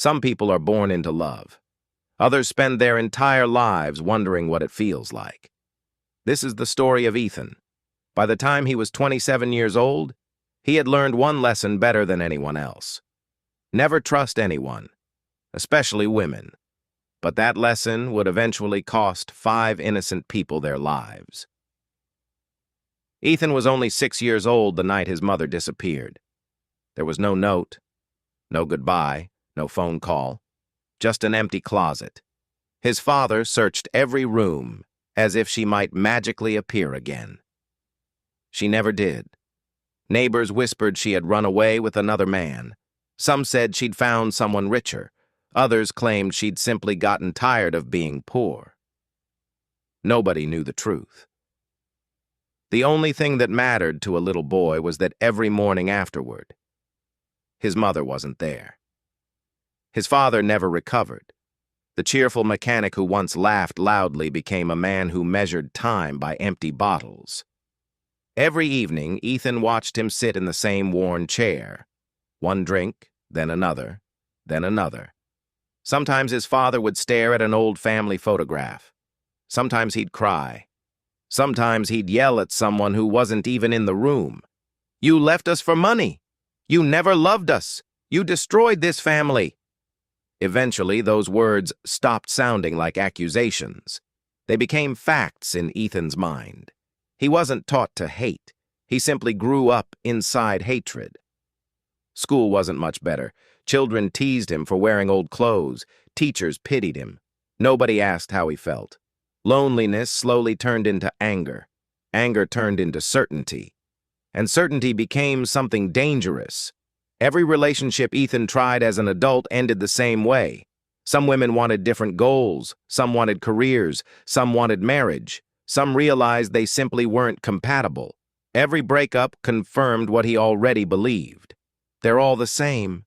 Some people are born into love. Others spend their entire lives wondering what it feels like. This is the story of Ethan. By the time he was 27 years old, he had learned one lesson better than anyone else. Never trust anyone, especially women. But that lesson would eventually cost 5 innocent people their lives. Ethan was only 6 years old the night his mother disappeared. There was no note, no goodbye, no phone call, just an empty closet. His father searched every room as if she might magically appear again. She never did. Neighbors whispered she had run away with another man. Some said she'd found someone richer. Others claimed she'd simply gotten tired of being poor. Nobody knew the truth. The only thing that mattered to a little boy was that every morning afterward, his mother wasn't there. His father never recovered. The cheerful mechanic who once laughed loudly became a man who measured time by empty bottles. Every evening, Ethan watched him sit in the same worn chair. One drink, then another, then another. Sometimes his father would stare at an old family photograph. Sometimes he'd cry. Sometimes he'd yell at someone who wasn't even in the room. "You left us for money. You never loved us. You destroyed this family." Eventually, those words stopped sounding like accusations. They became facts in Ethan's mind. He wasn't taught to hate. He simply grew up inside hatred. School wasn't much better. Children teased him for wearing old clothes. Teachers pitied him. Nobody asked how he felt. Loneliness slowly turned into anger. Anger turned into certainty. And certainty became something dangerous. Every relationship Ethan tried as an adult ended the same way. Some women wanted different goals. Some wanted careers. Some wanted marriage. Some realized they simply weren't compatible. Every breakup confirmed what he already believed. They're all the same.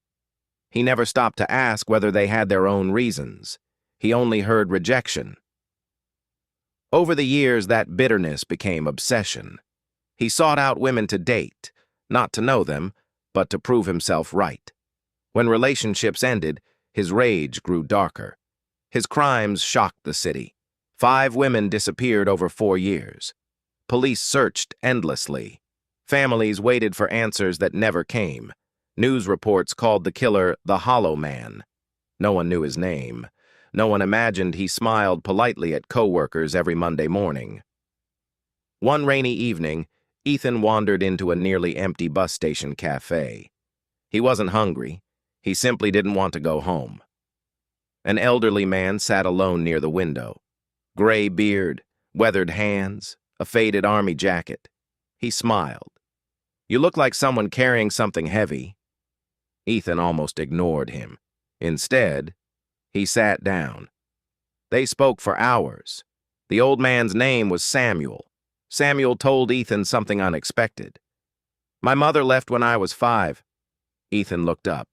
He never stopped to ask whether they had their own reasons. He only heard rejection. Over the years, that bitterness became obsession. He sought out women to date, not to know them, but to prove himself right. When relationships ended, his rage grew darker. His crimes shocked the city. 5 women disappeared over 4 years. Police searched endlessly. Families waited for answers that never came. News reports called the killer the Hollow Man. No one knew his name. No one imagined he smiled politely at coworkers every Monday morning. One rainy evening, Ethan wandered into a nearly empty bus station cafe. He wasn't hungry. He simply didn't want to go home. An elderly man sat alone near the window. Gray beard, weathered hands, a faded army jacket. He smiled. "You look like someone carrying something heavy." Ethan almost ignored him. Instead, he sat down. They spoke for hours. The old man's name was Samuel. Samuel told Ethan something unexpected. "My mother left when I was 5. Ethan looked up.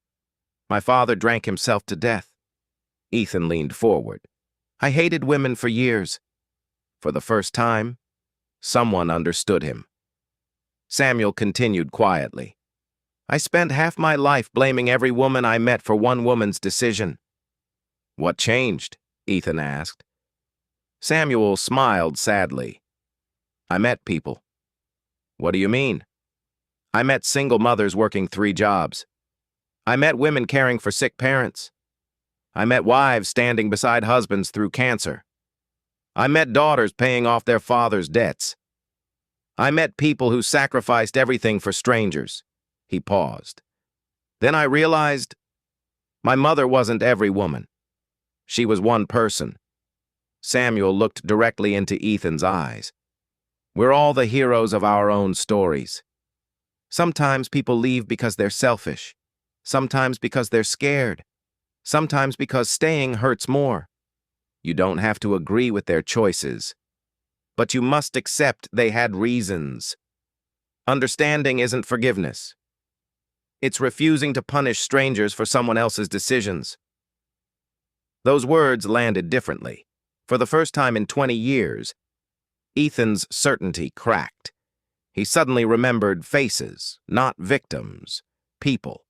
"My father drank himself to death." Ethan leaned forward. "I hated women for years." For the first time, someone understood him. Samuel continued quietly. "I spent half my life blaming every woman I met for one woman's decision." "What changed?" Ethan asked. Samuel smiled sadly. "I met people." "What do you mean?" "I met single mothers working 3 jobs. I met women caring for sick parents. I met wives standing beside husbands through cancer. I met daughters paying off their father's debts. I met people who sacrificed everything for strangers." He paused. "Then I realized my mother wasn't every woman. She was one person." Samuel looked directly into Ethan's eyes. "We're all the heroes of our own stories. Sometimes people leave because they're selfish. Sometimes because they're scared. Sometimes because staying hurts more. You don't have to agree with their choices, but you must accept they had reasons. Understanding isn't forgiveness. It's refusing to punish strangers for someone else's decisions." Those words landed differently. For the first time in 20 years, Ethan's certainty cracked. He suddenly remembered faces, not victims, people.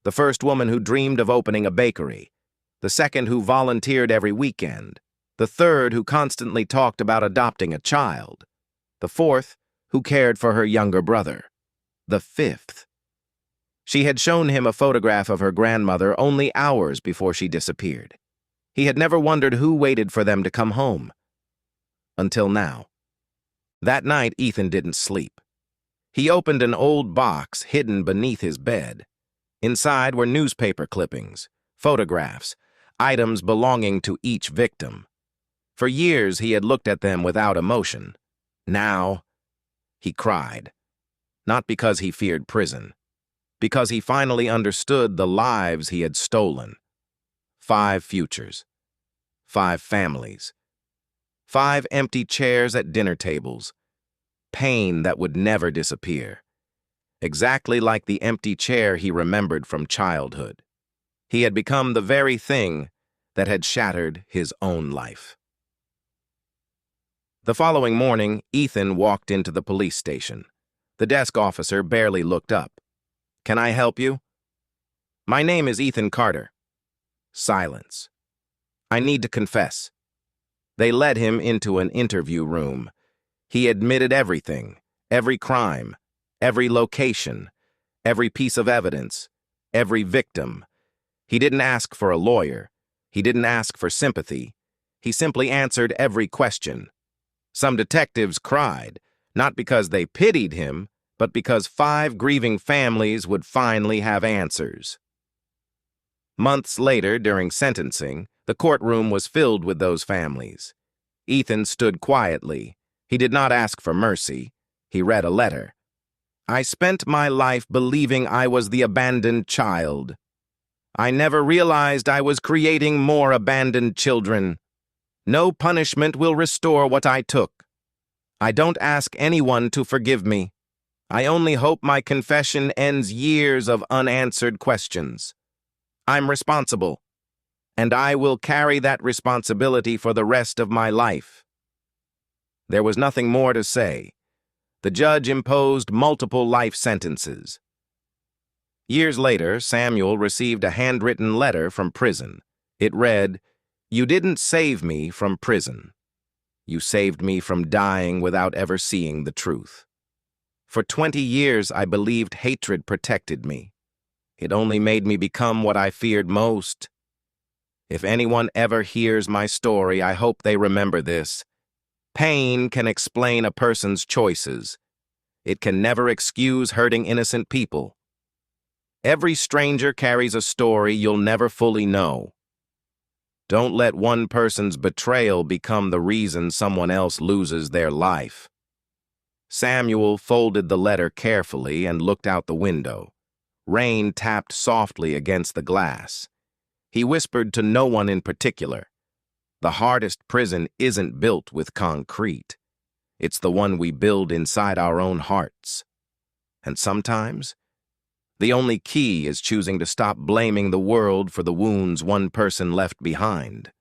The first woman who dreamed of opening a bakery. The second who volunteered every weekend. The third who constantly talked about adopting a child. The fourth who cared for her younger brother. The fifth. She had shown him a photograph of her grandmother only hours before she disappeared. He had never wondered who waited for them to come home. Until now. That night, Ethan didn't sleep. He opened an old box hidden beneath his bed. Inside were newspaper clippings, photographs, items belonging to each victim. For years, he had looked at them without emotion. Now, he cried. Not because he feared prison, because he finally understood the lives he had stolen. 5 futures, 5 families, 5 empty chairs at dinner tables, pain that would never disappear. Exactly like the empty chair he remembered from childhood. He had become the very thing that had shattered his own life. The following morning, Ethan walked into the police station. The desk officer barely looked up. "Can I help you?" "My name is Ethan Carter." Silence. "I need to confess." They led him into an interview room. He admitted everything, every crime, every location, every piece of evidence, every victim. He didn't ask for a lawyer. He didn't ask for sympathy. He simply answered every question. Some detectives cried, not because they pitied him, but because 5 grieving families would finally have answers. Months later, during sentencing, the courtroom was filled with those families. Ethan stood quietly. He did not ask for mercy. He read a letter. "I spent my life believing I was the abandoned child. I never realized I was creating more abandoned children. No punishment will restore what I took. I don't ask anyone to forgive me. I only hope my confession ends years of unanswered questions. I'm responsible, and I will carry that responsibility for the rest of my life." There was nothing more to say. The judge imposed multiple life sentences. Years later, Samuel received a handwritten letter from prison. It read, "You didn't save me from prison. You saved me from dying without ever seeing the truth. For 20 years, I believed hatred protected me. It only made me become what I feared most. If anyone ever hears my story, I hope they remember this. Pain can explain a person's choices. It can never excuse hurting innocent people. Every stranger carries a story you'll never fully know. Don't let one person's betrayal become the reason someone else loses their life." Samuel folded the letter carefully and looked out the window. Rain tapped softly against the glass. He whispered to no one in particular. The hardest prison isn't built with concrete. It's the one we build inside our own hearts. And sometimes, the only key is choosing to stop blaming the world for the wounds one person left behind.